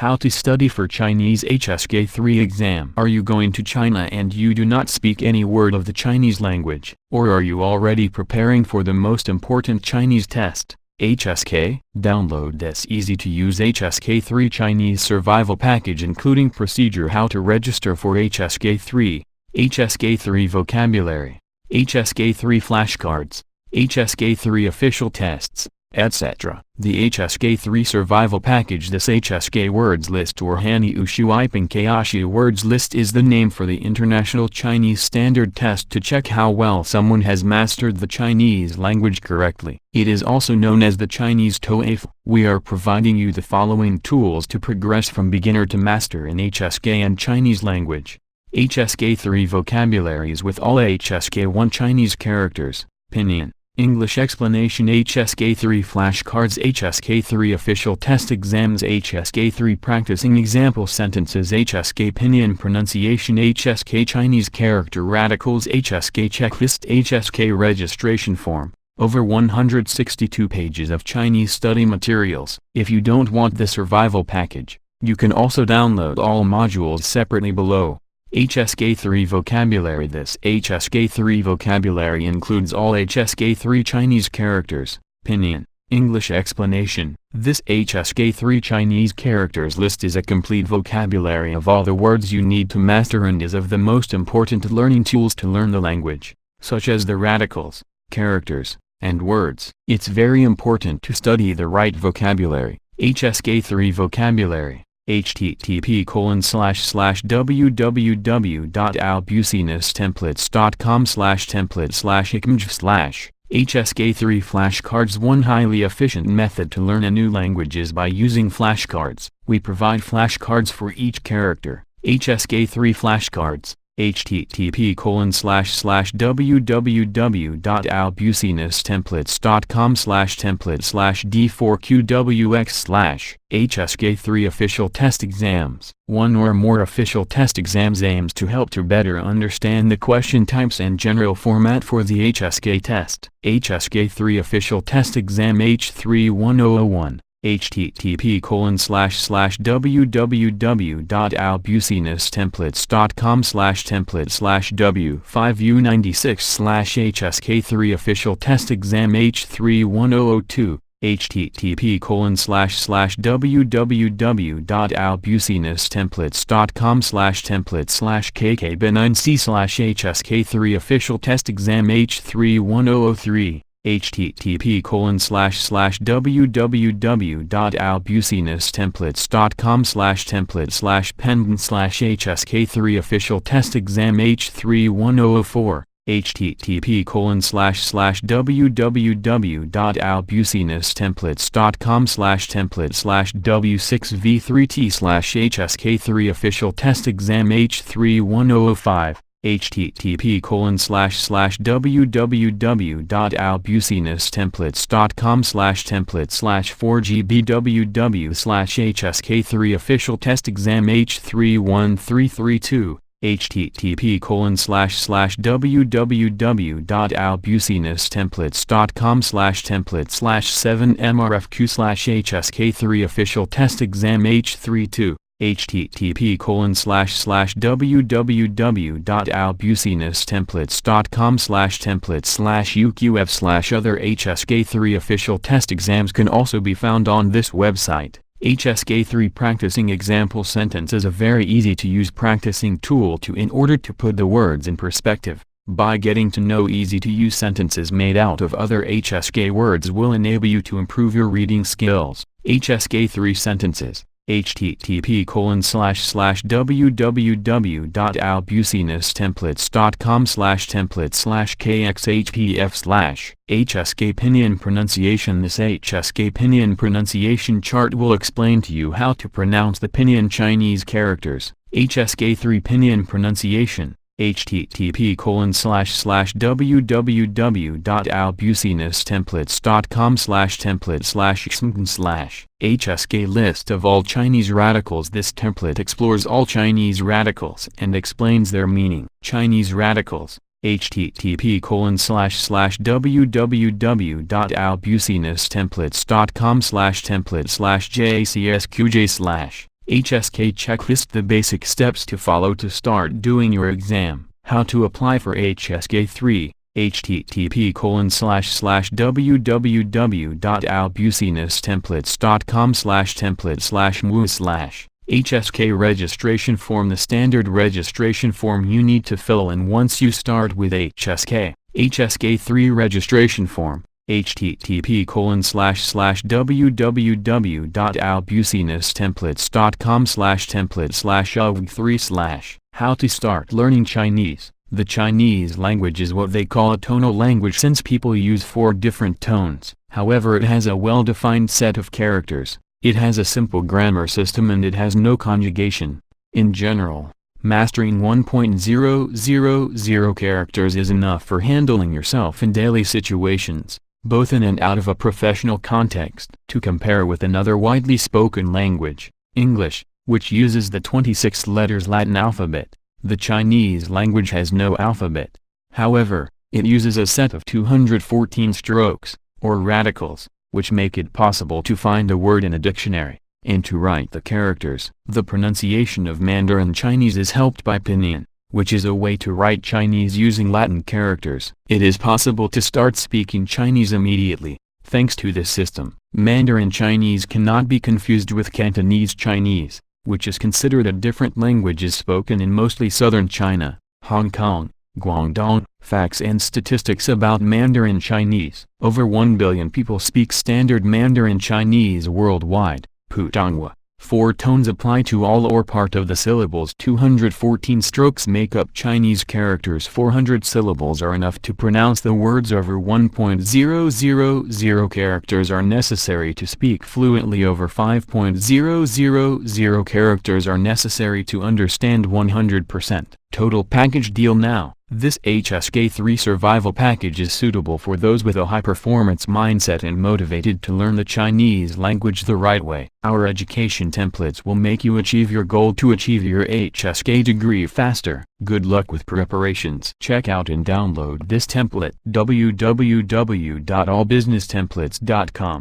How to study for Chinese HSK 3 exam. Are you going to China and you do not speak any word of the Chinese language? Or are you already preparing for the most important Chinese test, HSK? Download this easy-to-use HSK 3 Chinese survival package including procedure how to register for HSK 3, HSK 3 vocabulary, HSK 3 flashcards, HSK 3 official tests, etc. The HSK 3 survival package. This HSK words list or Hanyu Shuīpíng Kǎoshì words list is the name for the International Chinese Standard Test to check how well someone has mastered the Chinese language correctly. It is also known as the Chinese TOEFL. We are providing you the following tools to progress from beginner to master in HSK and Chinese language. HSK 3 vocabularies with all HSK 1 Chinese characters, pinyin, English explanation. HSK 3 flashcards. HSK 3 official test exams. HSK 3 practicing example sentences. HSK pinyin pronunciation. HSK Chinese character radicals. HSK checklist. HSK registration form. Over 162 pages of Chinese study materials. If you don't want the survival package, you can also download all modules separately below. HSK 3 vocabulary. This HSK 3 vocabulary includes all HSK 3 Chinese characters, pinyin, English explanation. This HSK 3 Chinese characters list is a complete vocabulary of all the words you need to master and is of the most important learning tools to learn the language, such as the radicals, characters, and words. It's very important to study the right vocabulary. HSK 3 vocabulary. http://www.albusinesstemplates.com/template/ikmj/ HSK 3 flashcards. One highly efficient method to learn a new language is by using flashcards. We provide flashcards for each character. HSK 3 flashcards. http://www.albusinesstemplates.com/template/d4qwx/ HSK 3 official test exams. One or more official test exams aims to help to better understand the question types and general format for the HSK test. HSK 3 official test exam H31001. http://www.albusinesstemplates.com/template/w5u96/ HSK 3 official test exam H31002. http://www.albusinesstemplates.com/template/kkb9c/ HSK 3 official test exam H31003. http://www.albusinesstemplates.com/template/pendant/HSK 3 official test exam H31004. http://www.albusinesstemplates.com/template/w6v3t/ HSK 3 official test exam H31005. http://www.albusinesstemplates.com/template/4gbww/ HSK 3 official test exam H31332. http://www.albusinesstemplates.com/template/7mrfq/ HSK 3 official test exam H32. http://www.albusinesstemplates.com/templates/uqf/ Other HSK 3 official test exams can also be found on this website. HSK 3 practicing example sentence is a very easy to use practicing tool in order to put the words in perspective. By getting to know easy to use sentences made out of other HSK words will enable you to improve your reading skills. HSK 3 sentences. http://www.albusinesstemplates.com/template/kxhpf/ HSK pinyin pronunciation. This HSK pinyin pronunciation chart will explain to you how to pronounce the pinyin Chinese characters. HSK 3 pinyin pronunciation. http://www.albusinesstemplates.com/template/xmn/ HSK list of all Chinese radicals. This template explores all Chinese radicals and explains their meaning. Chinese radicals. http://www.albusinesstemplates.com/template/jacsqj/ HSK checklist: the basic steps to follow to start doing your exam. How to apply for HSK 3. http://www.albusinesstemplates.com/template/mu/ HSK registration form: the standard registration form you need to fill in once you start with HSK. HSK 3 registration form: http://www.albusinesstemplates.com/template/ug3/. How to start learning Chinese. The Chinese language is what they call a tonal language since people use 4 different tones. However, it has a well-defined set of characters, it has a simple grammar system, and it has no conjugation. In general, mastering 1.000 characters is enough for handling yourself in daily situations, both in and out of a professional context. To compare with another widely spoken language, English, which uses the 26 letters Latin alphabet, the Chinese language has no alphabet. However, it uses a set of 214 strokes, or radicals, which make it possible to find a word in a dictionary, and to write the characters. The pronunciation of Mandarin Chinese is helped by pinyin, which is a way to write Chinese using Latin characters. It is possible to start speaking Chinese immediately, thanks to this system. Mandarin Chinese cannot be confused with Cantonese Chinese, which is considered a different language, is spoken in mostly southern China, Hong Kong, Guangdong. Facts and statistics about Mandarin Chinese. Over 1 billion people speak standard Mandarin Chinese worldwide. Putonghua. 4 tones apply to all or part of the syllables. 214 strokes make up Chinese characters. 400 syllables are enough to pronounce the words. Over 1.000 characters are necessary to speak fluently. Over 5.000 characters are necessary to understand 100%. Total package deal now. This HSK 3 survival package is suitable for those with a high-performance mindset and motivated to learn the Chinese language the right way. Our education templates will make you achieve your goal to achieve your HSK degree faster. Good luck with preparations. Check out and download this template. www.allbusinesstemplates.com